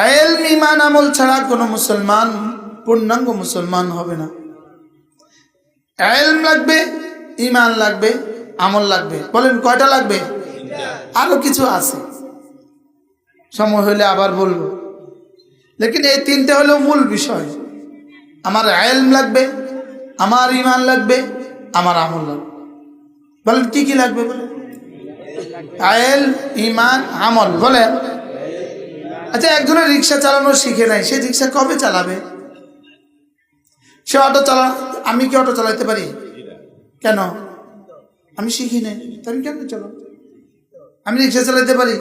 ইলম ঈমান আমল ছাড়া কোনো মুসলমান পূর্ণাঙ্গ মুসলমান হবে না। ইলম লাগবে, ঈমান লাগবে, আমল লাগবে। বলেন কয়টা লাগবে? আরো কিছু আছে, সময় হলে আবার বলবো। লেকিন এই তিনটে হলো মূল বিষয়। আমার ইলম লাগবে, আমার ঈমান লাগবে, আমার আমল লাগবে। বলেন কি কি লাগবে? বলেন ইলম, ঈমান, আমল। বলেন আচ্ছা, একজনের রিক্সা চালানো শিখে নাই, সে রিক্সা কবে চালাবে? সে অটো চালা, আমি কি অটো চালাতে পারি? কেন? আমি শিখি নাই, আমি কেন চালাবো? আমি রিক্সা চালাতে পারি,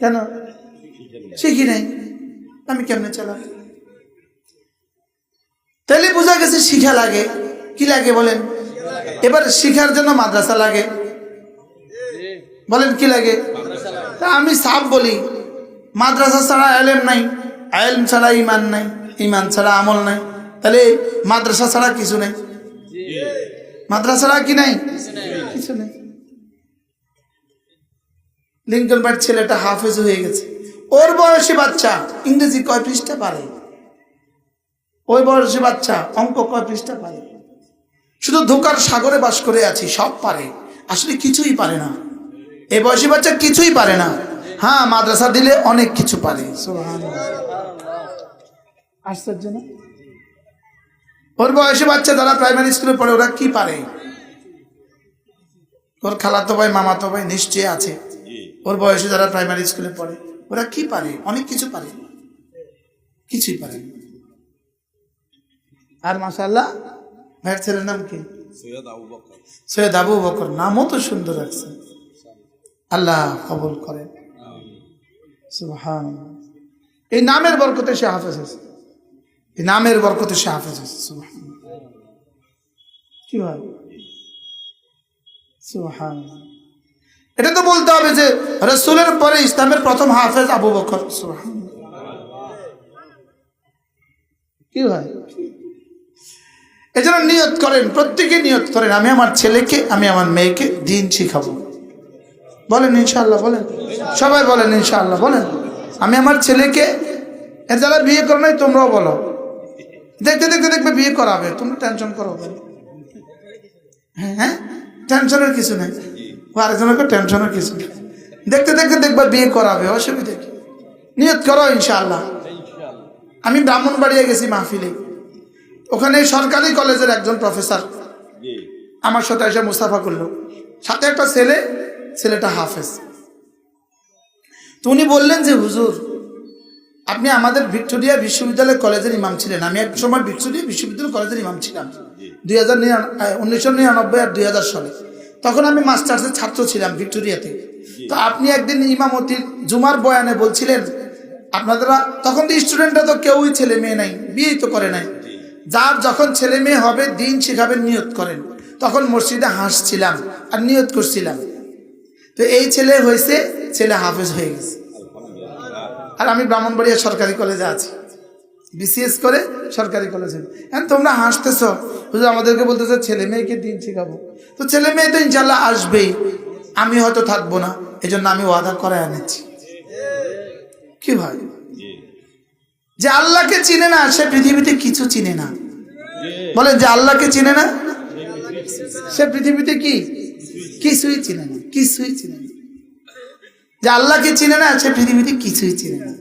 কেন? শিখি নাই, আমি কেমনে চালাবো? তাহলে বোঝা গেছে শিখা লাগে। কি লাগে বলেন? এবার শিখার জন্য মাদ্রাসা লাগে। বলেন কি লাগে? তা আমি সাফ বলি, মাদ্রাসা ছাড়া ইলম নাই, ইলম ছাড়া ঈমান নাই, ঈমান ছাড়া আমল নাই। তাহলে মাদ্রাসা ছাড়া কিছু নেই। মাদ্রাসা ছাড়া কি নাই? কিছু নেই। লিঙ্কন বার্ড ছেলেটা হাফেজ হয়ে গেছে, ওর বয়সী বাচ্চা ইংরেজি কয় পৃষ্ঠা পারে? ওই বয়সী বাচ্চা অঙ্ক কয় পৃষ্ঠা পারে? শুধু ধোকার সাগরে বাস করে আছি, সব পারে, আসলে কিছুই পারে না। এই বয়সী বাচ্চা কিছুই পারে না। হ্যাঁ, মাদ্রাসা দিলে অনেক কিছু পারে। আশ্চর্য না? ওর বয়সী বাচ্চা যারা প্রাইমারি স্কুলে পড়ে, ওরা কি পারে? ওর খালাতো ভাই, মামাতো ভাই নিশ্চয়ই আছে, ওর বয়সে যারা প্রাইমারি স্কুলে পড়ে, ওরা কি পারে? অনেক কিছু পারে, কিছুই পারে। আর মাশাআল্লাহ, ভাইয়ের ছেলের নাম কি? সৈয়দ আবু বকর। নামও তো সুন্দর রাখছে, আল্লাহ কবুল করেন। সুবহানাল্লাহ। এই নামের বরকতে সে হাফেজ হয়েছে, এই নামের বরকতে সে হাফেজ হয়েছে। সুবহানাল্লাহ। কি হয়? সুবহানাল্লাহ। এটা তো বলতে হবে যে রাসূলের পরে ইসলামের প্রথম হাফেজ আবু বকর। সুবহানাল্লাহ। কি হয়? এজন্য নিয়ত করেন, প্রত্যেকে নিয়ত করেন, আমি আমার ছেলেকে, আমি আমার মেয়েকে দ্বীন শিখাবো। বলেন ইনশাআল্লাহ। বলেন সবাই, বলেন ইনশাআল্লাহ। বলেন আমি আমার ছেলেকে, এর যারা বিয়ে করো নাই তোমরাও বলো, দেখতে দেখতে দেখবে বিয়ে করাবে, তোমরা টেনশন করো। হ্যাঁ, টেনশনের কিছু নেই, আরেকজনকে টেনশনের কিছু নেই, দেখতে দেখতে দেখবা বিয়ে করাবে, অসুবিধা কি? নিয়ত করো ইনশাআল্লাহ। আমি ব্রাহ্মণবাড়িয়া গেছি মাহফিলে, ওখানে সরকারি কলেজের একজন প্রফেসর আমার সাথে এসে মুস্তাফা করলো, সাথে একটা ছেলে, ছেলেটা হাফেজ। তো উনি বললেন যে হুজুর, আপনি আমাদের ভিক্টোরিয়া বিশ্ববিদ্যালয় কলেজের ইমাম ছিলেন। আমি এক সময় ভিক্টোরিয়া বিশ্ববিদ্যালয় কলেজের ইমাম ছিলাম 1999 আর 2000 সালে। তখন আমি মাস্টার্সের ছাত্র ছিলাম ভিক্টোরিয়াতে। তো আপনি একদিন ইমামতির জুমার বয়ানে বলছিলেন, আপনারা তখন তো স্টুডেন্টরা তো কেউই ছেলে মেয়ে নাই, বিয়েই তো করে নাই, যার যখন ছেলে মেয়ে হবে দ্বীন শিখাবেন নিয়ত করেন। তখন মসজিদে হাসছিলাম আর নিয়ত করছিলাম। তো এই ছেলে হয়েছে, ছেলে হাফেজ হয়ে গেছে। আর আমি ব্রাহ্মণবাড়িয়া সরকারি কলেজে আছি, বিসিএস করে সরকারি কলেজে। এখন তোমরা হাসতেছ, হুজুর আমাদেরকে বলতেছে ছেলে মেয়েকে দ্বীন শিখাবো। তো ছেলে মেয়ে তো ইনশাল্লাহ আসবেই, আমি হয়তো থাকবো না, এই জন্য আমি ওয়াদা করে আনেছি। কি ভাই, যে আল্লাহকে চিনে না সে পৃথিবীতে কিছু চিনে না। বলে যে আল্লাহকে চিনে না সে পৃথিবীতে কি কিছুই চিনে না, কিছুই চিনে না। যে আল্লাহকে চিনে না সে পৃথিবীতে কিছুই চিনে না।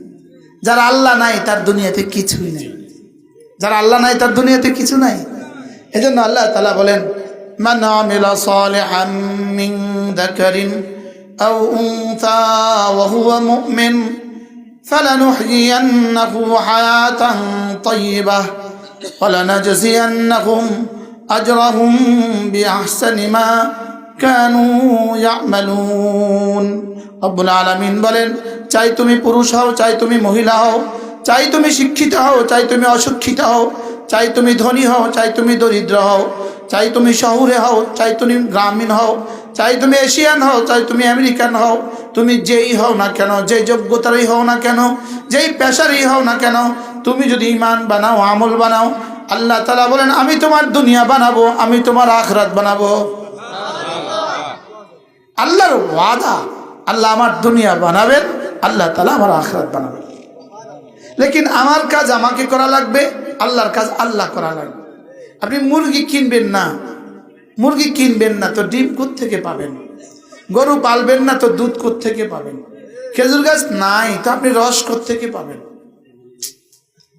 যার আল্লাহ নাই তার দুনিয়াতে কিছুই নাই, যার আল্লাহ নাই তার দুনিয়াতে কিছু নাই। এজন্য আল্লাহ তাআলা বলেন, মান আমিলা সালিহাম মিন যাকারিন আও উনসা ওয়া হুয়া মুমিন ফালানুহয়িয়ান্নাহু হায়াতান তাইয়্যিবাহ ওয়া লানাজজিয়ান্নাহুম আজরাহুম বিআহসানি মা কানু ইয়ামালুন। রব্বুল আলামিন বলেন, চাই তুমি পুরুষ হও, চাই তুমি মহিলা হও, চাই তুমি শিক্ষিত হও, চাই তুমি অশিক্ষিত হও, চাই তুমি ধনী হও, চাই তুমি দরিদ্র হও, চাই তুমি শহরে হও, চাই তুমি গ্রামীণ হও, চাই তুমি এশিয়ান হও, চাই তুমি আমেরিকান হও, তুমি যেই হও না কেন, যেই যোগ্যতারই হও না কেন, যেই পেশারই হও না কেন, তুমি যদি ঈমান বানাও, আমল বানাও, আল্লাহ তাআলা বলেন আমি তোমার দুনিয়া বানাবো, আমি তোমার আখিরাত বানাবো। আল্লাহর ওয়াদা, আল্লাহ আমার দুনিয়া বানাবেন, আল্লাহ তাআলা আমার আখিরাত বানাবেন। লেকিন আমার কাজ আমাকে করা লাগবে, আল্লাহর কাজ আল্লাহ করা লাগবে। আপনি মুরগি কিনবেন না তো ডিম কোত্থেকে পাবেন? গরু পালবেন না তো দুধ কোত্থেকে পাবেন? খেজুর গাছ নাই তো আপনি রস কোত্থেকে পাবেন?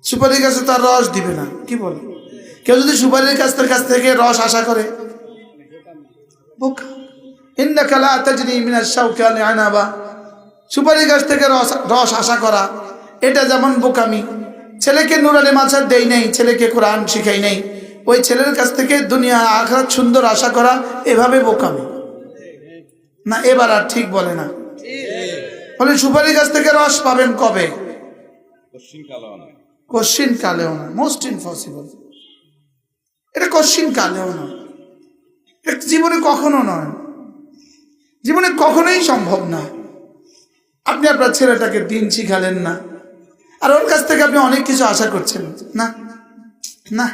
সুপারি গাছে তার রস দিবে না, কি বলে? কেউ যদি সুপারির গাছের কাছ থেকে রস আশা করে, বোকা। ইন্নাকা লা তাজরি মিনাশ শাওকি আল আনাবা, সুপারি গাছ থেকে রস আশা করা এটা যেমন বোকামি। ছেলেকে নুরানি মাদ্রাসা দেই নাই, ছেলেকে কোরআন শিখাই নাই, ওই ছেলের কাছ থেকে দুনিয়া আখিরাত সুন্দর আশা করা এভাবে বোকামি না। এবার আর ঠিক বলে না, বলে সুপারি গাছ থেকে রস পাবেন কবে? কোশ্চিন কালেও না, মোস্ট ইম্পসিবল। এটা কোশ্চিন কালেও না, এটা জীবনে কখনো নয়, জীবনে কখনোই সম্ভব না। আপনি আপনার ছেলেটাকে দিন শিখালেন না, আর ওর কাছ থেকে আপনি অনেক কিছু আশা করছেন না। না,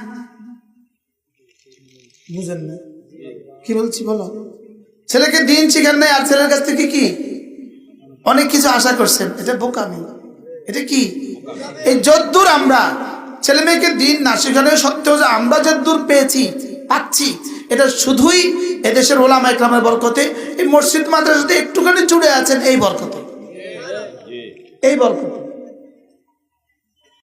বুঝেন না কি বলছি? বলো, ছেলেকে দিন শিখান নাই আর ছেলের কাছ থেকে কি অনেক কিছু আশা করছেন, এটা বোকামি। এটা কি? এই যদ্দূর আমরা ছেলে মেয়েকে দিন না শেখানো সত্ত্বেও যে আমরা যদ্দূর পাচ্ছি, এটা শুধুই এদেশের ওলামা ইকরামের বরকতে, এই মসজিদ মাদ্রাসাতে একটুখানি জুড়ে আছেন এই বরকতে, এই বরকতে।